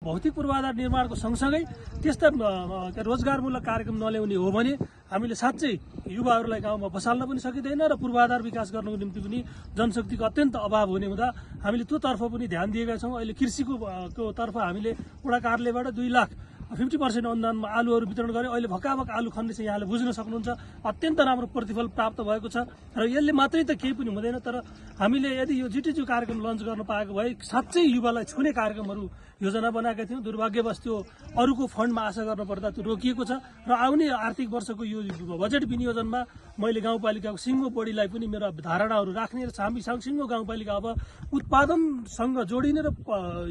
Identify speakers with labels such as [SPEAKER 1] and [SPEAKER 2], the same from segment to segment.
[SPEAKER 1] भौतिक पूर्वाधार निर्माणको सँगसँगै त्यस्ता रोजगारमूलक कार्यक्रम नल्याउने हो भने हामीले साँच्चै युवाहरूलाई गाउँमा बसाल्न पनि सकिँदैन र पूर्वाधार विकास गर्नको निम्ति पनि जनशक्तिको अत्यन्त अभाव हुने हुँदा हामीले त्यो तर्फ पनि ध्यान दिएका छौँ। अहिले कृषिको तर्फ हामीले वडा कार्यालयबाट 2 लाख 50% अनुदानमा आलुहरू वितरण गरे। अहिले भक्काभक आलु खन्ने चाहिँ यहाँले बुझ्न सक्नुहुन्छ, अत्यन्त राम्रो प्रतिफल प्राप्त भएको छ र यसले मात्रै त केही पनि हुँदैन। तर हामीले यदि यो जिटिजु कार्यक्रम लन्च गर्न पाएको भए साँच्चै युवालाई छुने कार्यक्रमहरू योजना बनाएका थियौँ। दुर्भाग्यवश त्यो अरूको फन्डमा आशा गर्न पर्दा त्यो रोकिएको छ र आउने आर्थिक वर्षको यो बजेट विनियोजनमा मैले गाउँपालिकाको सिङ्गो बढीलाई पनि मेरा धारणाहरू राख्ने र हामी सिङ्गो गाउँपालिका अब उत्पादनसँग जोडिने र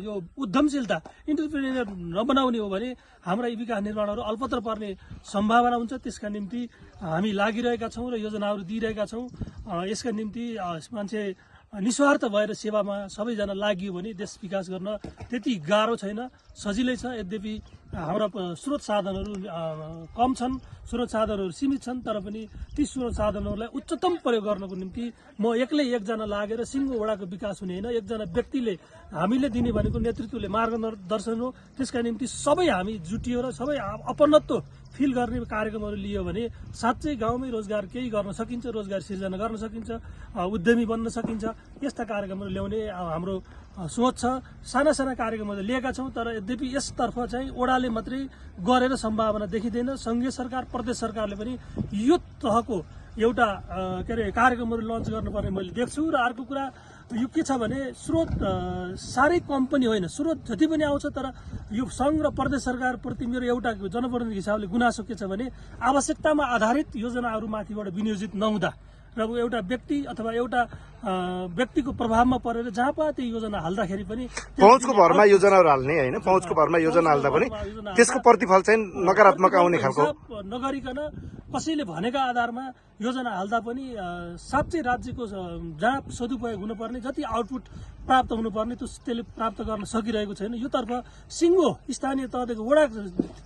[SPEAKER 1] यो उद्यमशीलता इन्टरप्रेन्योर नबनाउने हो भने हाम्रा विकास निर्माणहरू अल्पत्र पर्ने सम्भावना हुन्छ। त्यसका निम्ति हामी लागिरहेका छौँ र योजनाहरू दिइरहेका छौँ। यसका निम्ति मान्छे निस्वार्थ भएर सेवामा सबैजना लागियो भने देश विकास गर्न त्यति गाह्रो छैन, सजिलै छ। यद्यपि हाम्रा स्रोत साधनहरू कम छन्, स्रोत साधनहरू सीमित छन्, तर पनि ती स्रोत साधनहरूलाई उच्चतम प्रयोग गर्नको निम्ति म एक्लै एकजना लागेर सिङ्गो वडाको विकास हुने होइन, एकजना व्यक्तिले हामीले दिने भनेको नेतृत्वले मार्गदर्शन हो। त्यसका निम्ति सबै हामी जुटियो र सबै अपनत्व फिल गर्ने कार्यक्रमहरू लियो भने साँच्चै गाउँमै रोजगार केही गर्न सकिन्छ, रोजगार सिर्जना गर्न सकिन्छ, उद्यमी बन्न सकिन्छ। यस्ता कार्यक्रमहरू ल्याउने हाम्रो सोच छ। साना साना कार्यक्रमहरू लिएका छौँ, तर यद्यपि यसतर्फ चाहिँ ओडाले मात्रै गरेर सम्भावना देखिँदैन। सङ्घीय सरकार, प्रदेश सरकारले पनि यो तहको एउटा कार्यक्रमहरू लन्च गर्नुपर्ने मैले देख्छु। र अर्को कुरा यो के छ भने स्रोत साह्रै कम पनि होइन, स्रोत जति पनि आउँछ, तर यो सङ्घ र प्रदेश सरकारप्रति मेरो एउटा जनप्रतिनिधि हिसाबले गुनासो के छ भने आवश्यकतामा आधारित योजनाहरू माथिबाट विनियोजित नहुँदा र एउटा व्यक्ति अथवा एउटा व्यक्तिको प्रभावमा परेर जहाँ पाए त्यो योजना हाल्दाखेरि पनि
[SPEAKER 2] पहुँचको भरमा योजनाहरू हाल्ने होइन, पहुँचको भरमा योजना हाल्दा पनि त्यसको प्रतिफल चाहिँ नकारात्मक आउने खालको
[SPEAKER 1] नगरिकन कसैले भनेका आधारमा योजना हाल्दा पनि साँच्चै राज्यको जहाँ सदुपयोग हुनुपर्ने जति आउटपुट प्राप्त हुनुपर्ने त्यसले प्राप्त गर्न सकिरहेको छैन। योतर्फ सिङ्गो स्थानीय तहदेखि वडा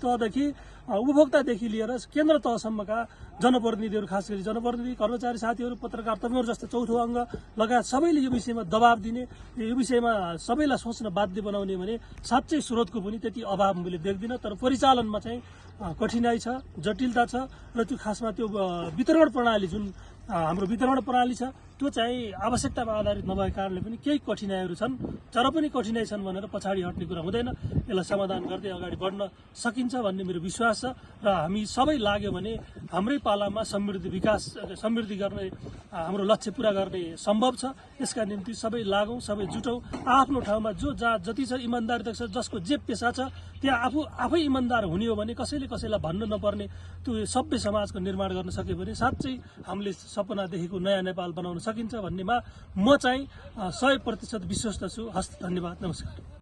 [SPEAKER 1] तहदेखि उपभोक्तादेखि लिएर केन्द्र तहसम्मका जनप्रतिनिधिहरू, खास गरी जनप्रतिनिधि, कर्मचारी साथीहरू, पत्रकार तपाईँहरू जस्तो चौथो अङ्ग लगायत सबैले यो विषयमा दबाब दिने, यो विषयमा सबैलाई सोच्न बाध्य बनाउने भने साँच्चै स्रोतको पनि त्यति अभाव मैले देख्दिनँ। तर परिचालनमा चाहिँ कठिनाई छ, जटिलता छ र त्यो खासमा त्यो वितरण प्रणाली जुन हाम्रो वितरण प्रणाली छ त्यो चाहिँ आवश्यकतामा आधारित नभएको कारणले पनि केही कठिनाइहरू छन्। तर पनि कठिनाइ छन् भनेर पछाडि हट्ने कुरा हुँदैन, यसलाई समाधान गर्दै अगाडि बढ्न सकिन्छ भन्ने मेरो विश्वास छ। र हामी सबै लाग्यो भने हाम्रै पालामा समृद्धि गर्ने हाम्रो लक्ष्य पुरा गर्ने सम्भव छ। यसका निम्ति सबै लागौँ, सबै जुटौँ। आफ्नो ठाउँमा जहाँ जति छ इमान्दारिता छ, जसको जे पेसा छ त्यहाँ आफै इमान्दार हुने हो भने कसैले कसैलाई भन्न नपर्ने त्यो सभ्य समाजको निर्माण गर्न सक्यो भने साँच्चै हामीले सपना देखेको नयाँ नेपाल बनाउन सकिन्छ भन्नेमा म चाहिँ 100% विश्वस्त छु। हस्त, धन्यवाद, नमस्कार।